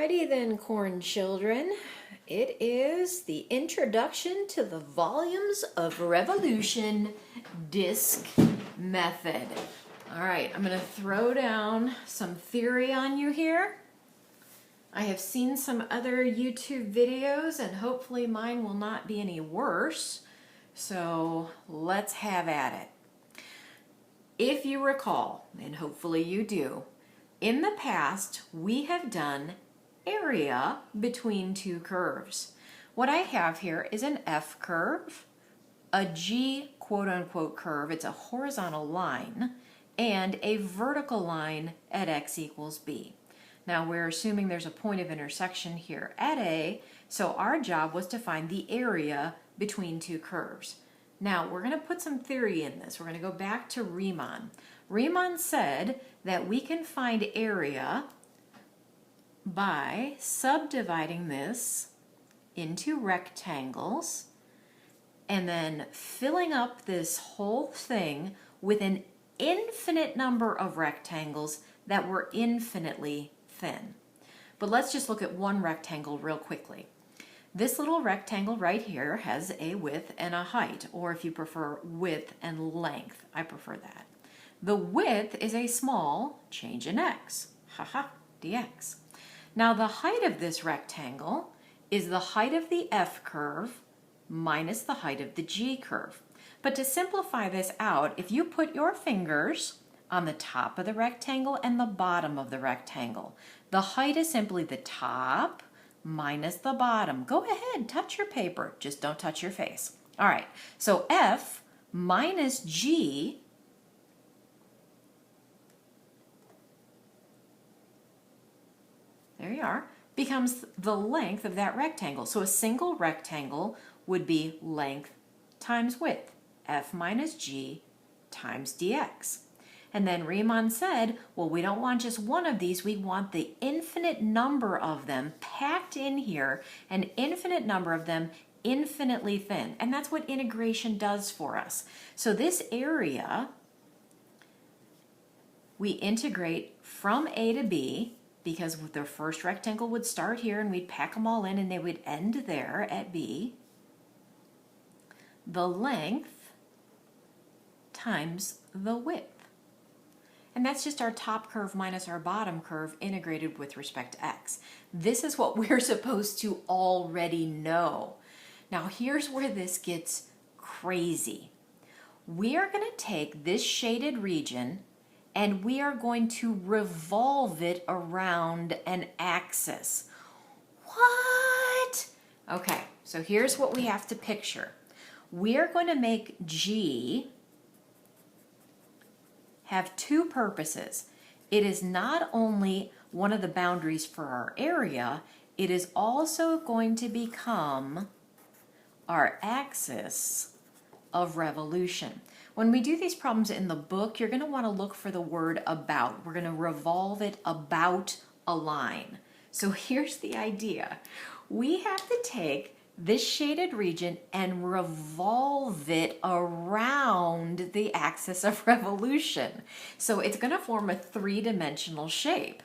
Alrighty then, corn children. It is the introduction to the volumes of revolution disc method. All right, I'm going to throw down some theory on you here. I have seen some other YouTube videos and hopefully mine will not be any worse. So let's have at it. If you recall, and hopefully you do, in the past we have done area between two curves. What I have here is an F curve, a G quote-unquote curve, it's a horizontal line, and a vertical line at x equals b. Now we're assuming there's a point of intersection here at A, so our job was to find the area between two curves. Now we're going to put some theory in this. We're going to go back to Riemann. Riemann said that we can find area by subdividing this into rectangles and then filling up this whole thing with an infinite number of rectangles that were infinitely thin. But let's just look at one rectangle real quickly. This little rectangle right here has a width and a height, or if you prefer width and length, I prefer that. The width is a small change in x, haha, dx. Now the height of this rectangle is the height of the F curve minus the height of the G curve. But to simplify this out, if you put your fingers on the top of the rectangle and the bottom of the rectangle, the height is simply the top minus the bottom. Go ahead, touch your paper, just don't touch your face. All right, so F minus G there you are, becomes the length of that rectangle. So a single rectangle would be length times width, F minus G times dx. And then Riemann said, well, we don't want just one of these, we want the infinite number of them packed in here, an infinite number of them infinitely thin. And that's what integration does for us. So this area, we integrate from A to B, because the first rectangle would start here and we'd pack them all in and they would end there at B. The length times the width. And that's just our top curve minus our bottom curve integrated with respect to x. This is what we're supposed to already know. Now here's where this gets crazy. We are going to take this shaded region and we are going to revolve it around an axis. What? Okay, so here's what we have to picture. We are going to make G have two purposes. It is not only one of the boundaries for our area, it is also going to become our axis of revolution. When we do these problems in the book, you're going to want to look for the word about. We're going to revolve it about a line. So here's the idea. We have to take this shaded region and revolve it around the axis of revolution. So it's going to form a three-dimensional shape.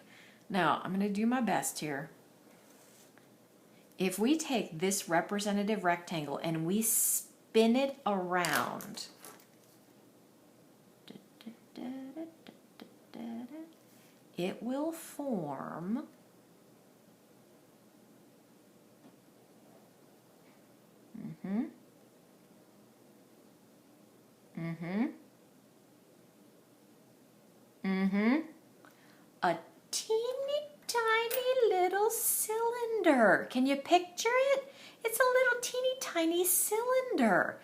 Now, I'm going to do my best here. If we take this representative rectangle and we spin it around, it will form a teeny tiny little cylinder. Can you picture it? It's a little teeny tiny cylinder.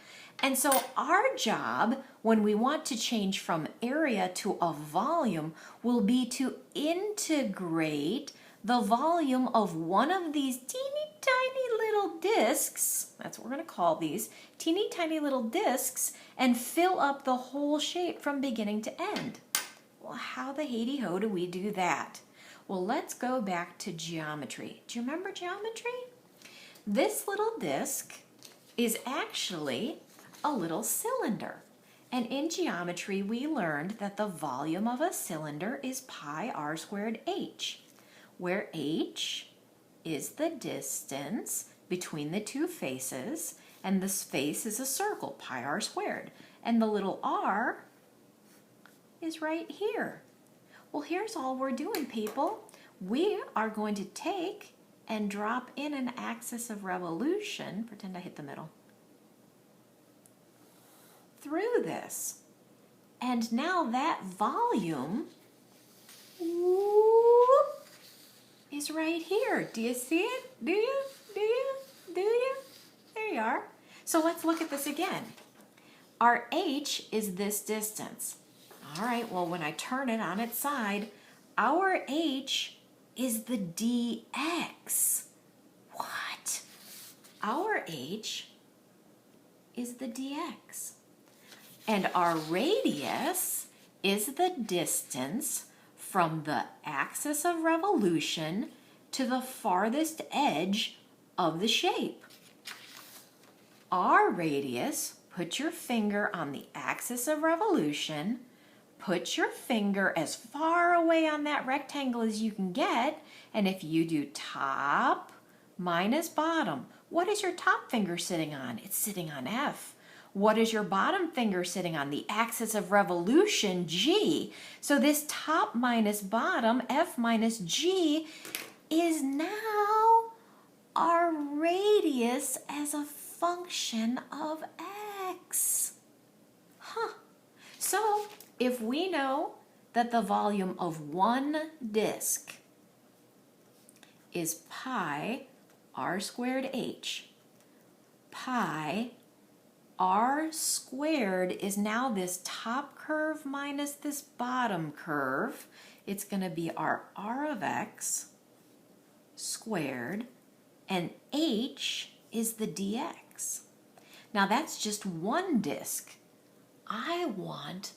And so our job when we want to change from area to a volume will be to integrate the volume of one of these teeny tiny little discs, that's what we're going to call these, teeny tiny little discs, and fill up the whole shape from beginning to end. Well, how the Haiti-ho do we do that? Well, let's go back to geometry. Do you remember geometry? This little disc is actually a little cylinder. And in geometry, we learned that the volume of a cylinder is pi r squared h, where h is the distance between the two faces, and this face is a circle, pi r squared. And the little r is right here. Well, here's all we're doing, people. We are going to take and drop in an axis of revolution, pretend I hit the middle, through this. And now that volume whoop, is right here. Do you see it? Do you? Do you? Do you? There you are. So let's look at this again. Our h is this distance. All right, well, when I turn it on its side, our h is the dx. What? Our h is the dx. And our radius is the distance from the axis of revolution to the farthest edge of the shape. Our radius, put your finger on the axis of revolution, put your finger as far away on that rectangle as you can get, and if you do top minus bottom, what is your top finger sitting on? It's sitting on F. What is your bottom finger sitting on? The axis of revolution, G. So this top minus bottom, F minus G, is now our radius as a function of X. Huh. So if we know that the volume of one disk is pi r squared h, pi r squared is now this top curve minus this bottom curve. It's going to be our r of x squared, and h is the dx. Now that's just one disk. I want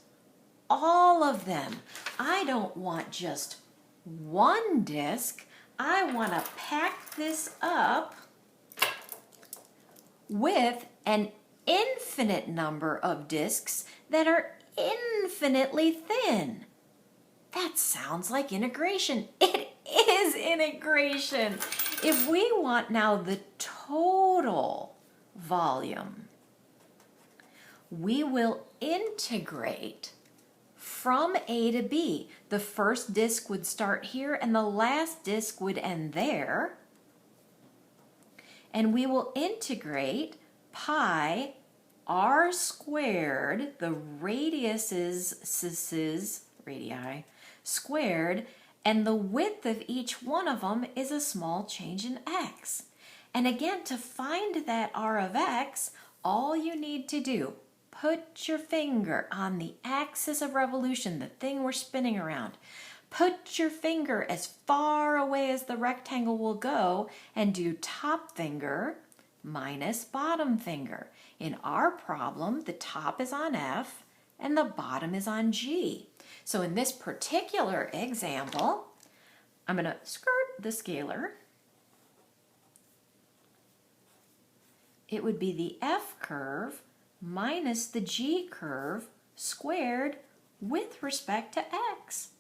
all of them. I don't want just one disk. I want to pack this up with an infinite number of disks that are infinitely thin. That sounds like integration. It is integration. If we want now the total volume, we will integrate from A to B. The first disk would start here and the last disk would end there. And we will integrate pi r squared, the radius is radii squared, and the width of each one of them is a small change in x. And again, to find that r of x, all you need to do, put your finger on the axis of revolution, the thing we're spinning around. Put your finger as far away as the rectangle will go and do top finger minus bottom finger. In our problem, the top is on F and the bottom is on G. So in this particular example, I'm going to skirt the scalar. It would be the F curve minus the G curve squared with respect to X.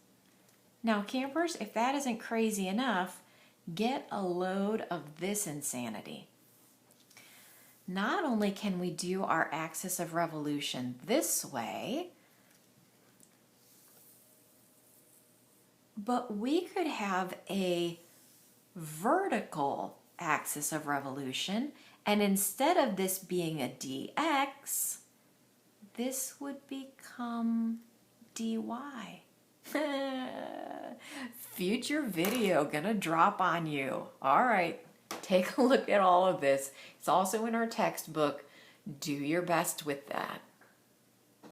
Now, campers, if that isn't crazy enough, get a load of this insanity. Not only can we do our axis of revolution this way, but we could have a vertical axis of revolution, and instead of this being a dx, this would become dy. Future video gonna drop on you. All right, take a look at all of this. It's also in our textbook. Do your best with that.